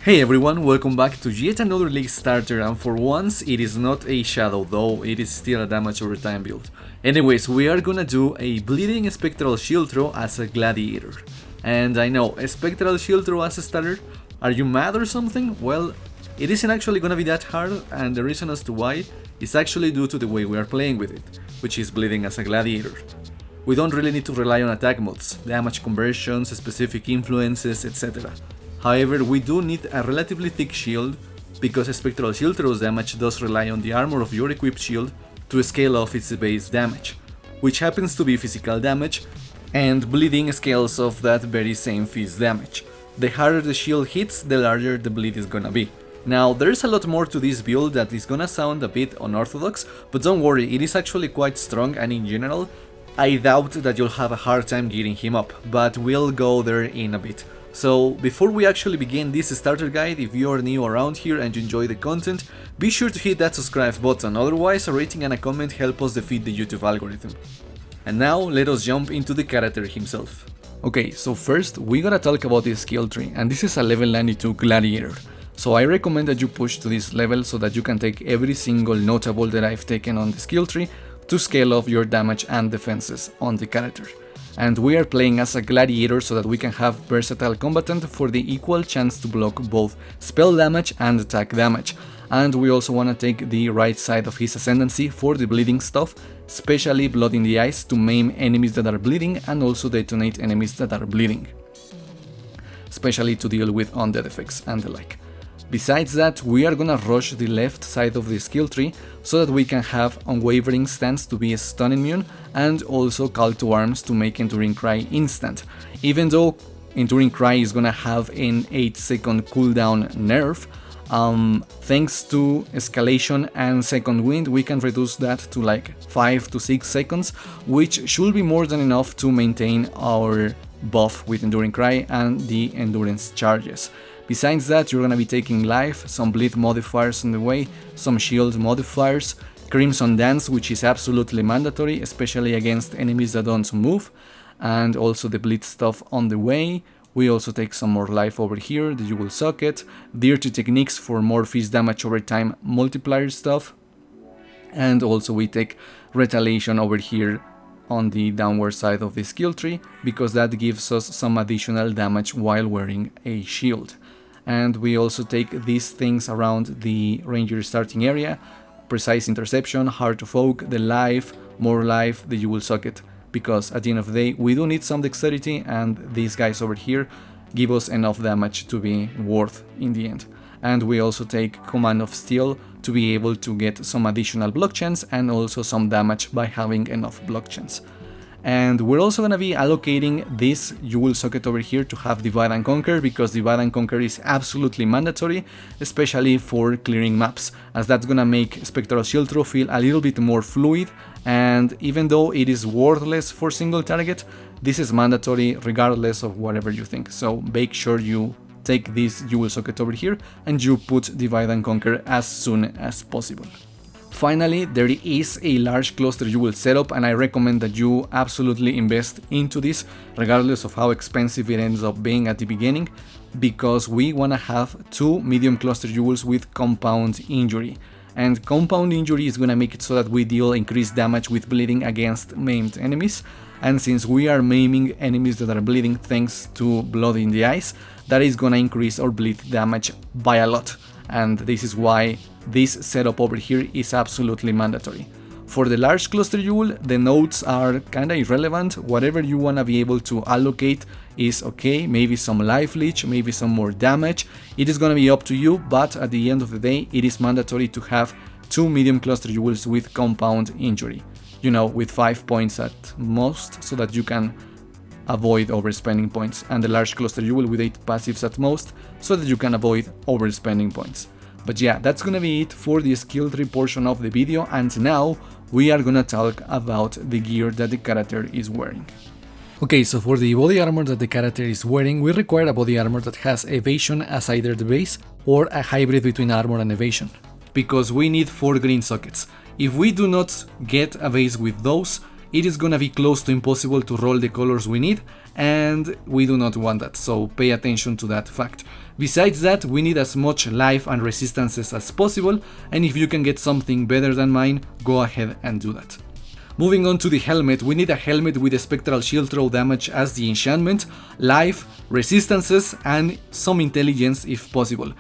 Hey everyone, welcome back to yet another league starter, and for once it is not a shadow, though it is still a damage over time build. Anyways, we are gonna do a bleeding spectral shield throw as a gladiator. And I know, a spectral shield throw as a starter? Are you mad or something? Well, it isn't actually gonna be that hard, and the reason as to why is actually due to the way we are playing with it, which is bleeding as a gladiator. We don't really need to rely on attack mods, damage conversions, specific influences, etc. However, we do need a relatively thick shield, because a spectral shield throws damage does rely on the armor of your equipped shield to scale off its base damage, which happens to be physical damage, and bleeding scales off that very same phys damage. The harder the shield hits, the larger the bleed is gonna be. Now, there's a lot more to this build that is gonna sound a bit unorthodox, but don't worry, it is actually quite strong, and in general, I doubt that you'll have a hard time getting him up, but we'll go there in a bit. So, before we actually begin this starter guide, if you are new around here and you enjoy the content, be sure to hit that subscribe button, otherwise a rating and a comment help us defeat the YouTube algorithm. And now, let us jump into the character himself. Okay, so first we gotta talk about the skill tree, and this is a level 92 gladiator. So I recommend that you push to this level so that you can take every single notable that I've taken on the skill tree to scale off your damage and defenses on the character. And we are playing as a gladiator so that we can have versatile combatant for the equal chance to block both spell damage and attack damage. And we also want to take the right side of his ascendancy for the bleeding stuff, especially blood in the eyes to maim enemies that are bleeding and also detonate enemies that are bleeding, especially to deal with undead effects and the like. Besides that, we are gonna rush the left side of the skill tree so that we can have Unwavering Stance to be stun immune and also Call to Arms to make Enduring Cry instant. Even though Enduring Cry is gonna have an 8-second cooldown nerf, thanks to Escalation and Second Wind we can reduce that to like 5 to 6 seconds, which should be more than enough to maintain our buff with Enduring Cry and the endurance charges. Besides that, you're gonna be taking life, some bleed modifiers on the way, some shield modifiers, Crimson Dance, which is absolutely mandatory, especially against enemies that don't move, and also the bleed stuff on the way. We also take some more life over here, the Jewel Socket, Dirty Techniques for more phys damage over time multiplier stuff, and also we take Retaliation over here on the downward side of the skill tree, because that gives us some additional damage while wearing a shield. And we also take these things around the ranger starting area, Precise Interception, Heart of Oak, the life, more life, the Jewel Socket, because at the end of the day we do need some dexterity and these guys over here give us enough damage to be worth in the end. And we also take Command of Steel to be able to get some additional block chance and also some damage by having enough block chance. And we're also going to be allocating this Jewel Socket over here to have Divide and Conquer, because Divide and Conquer is absolutely mandatory, especially for clearing maps, as that's going to make Spectral Shield Throw feel a little bit more fluid, and even though it is worthless for single target, this is mandatory regardless of whatever you think. So make sure you take this Jewel Socket over here and you put Divide and Conquer as soon as possible. Finally, there is a large cluster jewel setup, and I recommend that you absolutely invest into this, regardless of how expensive it ends up being at the beginning, because we want to have 2 medium cluster jewels with compound injury. And compound injury is going to make it so that we deal increased damage with bleeding against maimed enemies, and since we are maiming enemies that are bleeding thanks to blood in the eyes, that is going to increase our bleed damage by a lot. And this is why this setup over here is absolutely mandatory. For the large cluster jewel, the nodes are kinda irrelevant. Whatever you wanna be able to allocate is okay, maybe some life leech, maybe some more damage. It is gonna be up to you, but at the end of the day, it is mandatory to have 2 medium cluster jewels with compound injury. You know, with 5 points at most, so that you can avoid overspending points, and the large cluster jewel with 8 passives at most, so that you can avoid overspending points. But yeah, that's gonna be it for the skill tree portion of the video, and now we are gonna talk about the gear that the character is wearing. Okay, so for the body armor that the character is wearing, we require a body armor that has evasion as either the base or a hybrid between armor and evasion, because we need 4 green sockets. If we do not get a base with those, it is gonna be close to impossible to roll the colors we need, and we do not want that, so pay attention to that fact. Besides that, we need as much life and resistances as possible, and if you can get something better than mine, go ahead and do that. Moving on to the helmet, we need a helmet with a Spectral Shield Throw damage as the enchantment, life, resistances, and some intelligence if possible.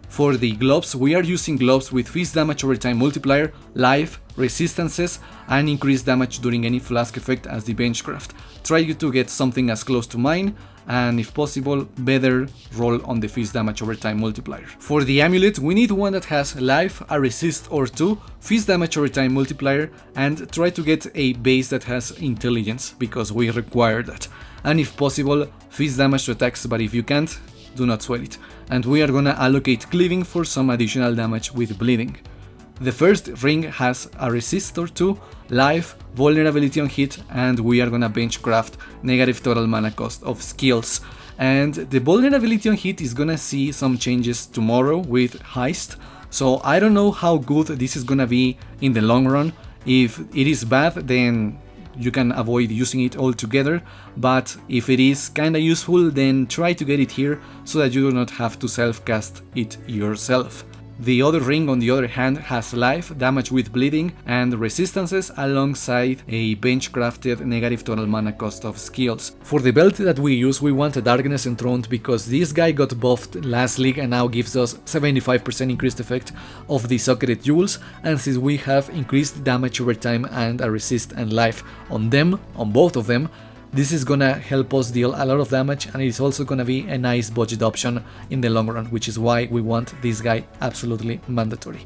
For the gloves, we are using gloves with fist damage over time multiplier, life, resistances, and increased damage during any flask effect as the benchcraft. Try to get something as close to mine, and if possible, better roll on the fist damage over time multiplier. For the amulet, we need one that has life, a resist or 2, fist damage over time multiplier, and try to get a base that has intelligence, because we require that. And if possible, fist damage to attacks, but if you can't, do not sweat it. And we are gonna allocate cleaving for some additional damage with bleeding. The first ring has a resist or 2, life, vulnerability on hit, and we are gonna benchcraft negative total mana cost of skills. And the vulnerability on hit is gonna see some changes tomorrow with Heist, so I don't know how good this is gonna be in the long run. If it is bad, then you can avoid using it altogether, but if it is kinda useful, then try to get it here so that you do not have to self-cast it yourself. The other ring, on the other hand, has life, damage with bleeding, and resistances alongside a bench-crafted negative total mana cost of skills. For the belt that we use, we want a Darkness Enthroned because this guy got buffed last league and now gives us 75% increased effect of the socketed jewels, and since we have increased damage over time and a resist and life on them, on both of them, this is gonna help us deal a lot of damage, and it's also gonna be a nice budget option in the long run, which is why we want this guy absolutely mandatory.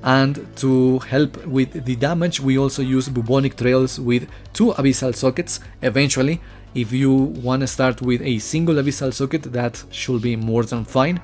And to help with the damage, we also use Bubonic Trails with 2 Abyssal Sockets eventually. If you wanna start with a single Abyssal Socket, that should be more than fine,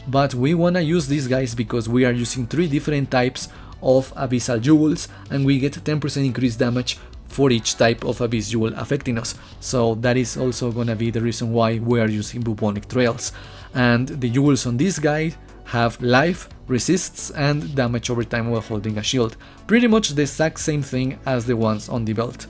but we wanna use these guys because we are using 3 different types of Abyssal Jewels, and we get 10% increased damage for each type of Abyss Jewel affecting us, so that is also gonna be the reason why we are using Bubonic Trails. And the jewels on this guy have life, resists, and damage over time while holding a shield. Pretty much the exact same thing as the ones on the belt.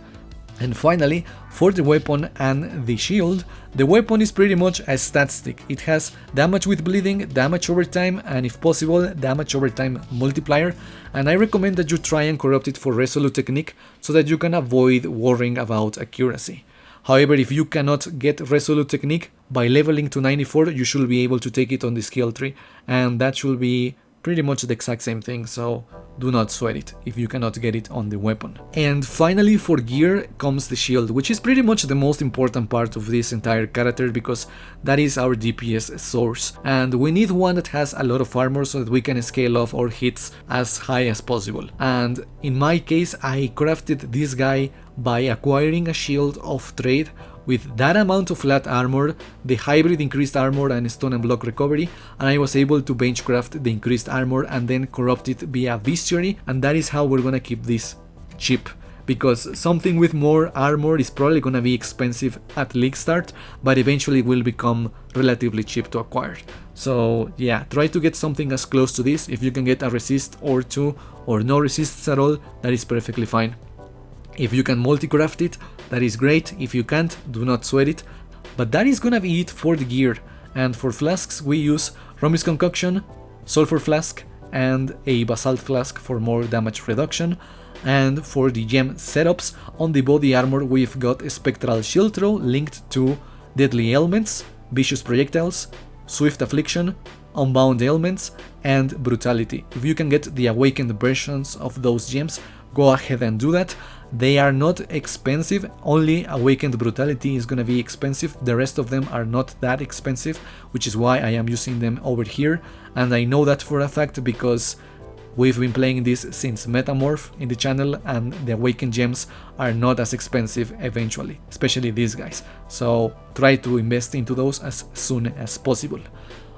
And finally, for the weapon and the shield, the weapon is pretty much a stat stick. It has damage with bleeding, damage over time, and if possible, damage over time multiplier, and I recommend that you try and corrupt it for Resolute Technique so that you can avoid worrying about accuracy. However, if you cannot get Resolute Technique, by leveling to 94 you should be able to take it on the skill tree, and that should be pretty much the exact same thing, so do not sweat it if you cannot get it on the weapon. And finally, for gear comes the shield, which is pretty much the most important part of this entire character because that is our DPS source, and we need one that has a lot of armor so that we can scale off our hits as high as possible. And in my case, I crafted this guy by acquiring a shield of trade with that amount of flat armor, the hybrid increased armor and stone and block recovery, and I was able to benchcraft the increased armor and then corrupt it via bestiary, and that is how we're gonna keep this cheap. Because something with more armor is probably gonna be expensive at league start, but eventually will become relatively cheap to acquire. So yeah, try to get something as close to this. If you can get a resist or 2 or no resists at all, that is perfectly fine. If you can multi-craft it, that is great. If you can't, do not sweat it. But that is gonna be it for the gear. And for flasks, we use Romi's Concoction, Sulfur Flask, and a Basalt Flask for more damage reduction. And for the gem setups, on the body armor we've got a Spectral Shield Throw linked to Deadly Ailments, Vicious Projectiles, Swift Affliction, Unbound Ailments, and Brutality. If you can get the awakened versions of those gems, go ahead and do that. They are not expensive, only Awakened Brutality is gonna be expensive, the rest of them are not that expensive, which is why I am using them over here, and I know that for a fact because we've been playing this since Metamorph in the channel, and the Awakened gems are not as expensive eventually, especially these guys, so try to invest into those as soon as possible.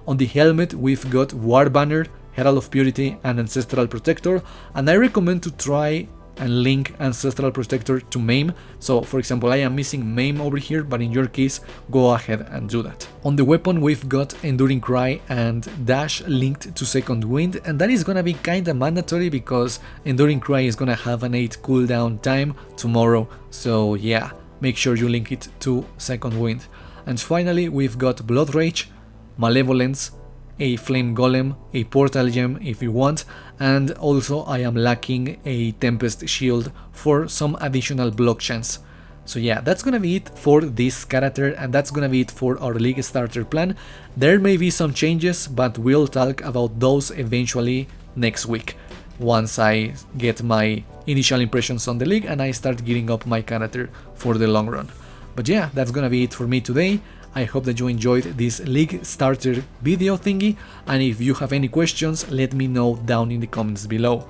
On the helmet we've got War Banner, Herald of Purity, and Ancestral Protector, and I recommend to try and link Ancestral Protector to MAME. So for example, I am missing MAME over here, but in your case, go ahead and do that. On the weapon, we've got Enduring Cry and Dash linked to Second Wind, and that is gonna be kinda mandatory because Enduring Cry is gonna have an 8 cooldown time tomorrow. So yeah, make sure you link it to Second Wind. And finally, we've got Blood Rage, Malevolence, a Flame Golem, a Portal Gem if you want, and also I am lacking a Tempest Shield for some additional block chance. So yeah, that's gonna be it for this character, and that's gonna be it for our League starter plan. There may be some changes, but we'll talk about those eventually next week, once I get my initial impressions on the League and I start gearing up my character for the long run. But yeah, that's gonna be it for me today. I hope that you enjoyed this League starter video thingy, and if you have any questions, let me know down in the comments below.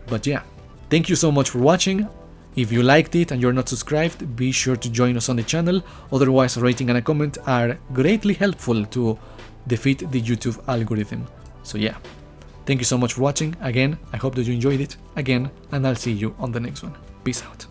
But yeah, thank you so much for watching. If you liked it and you're not subscribed, be sure to join us on the channel. Otherwise, a rating and a comment are greatly helpful to defeat the YouTube algorithm. So yeah, thank you so much for watching. Again, I hope that you enjoyed it again, and I'll see you on the next one. Peace out.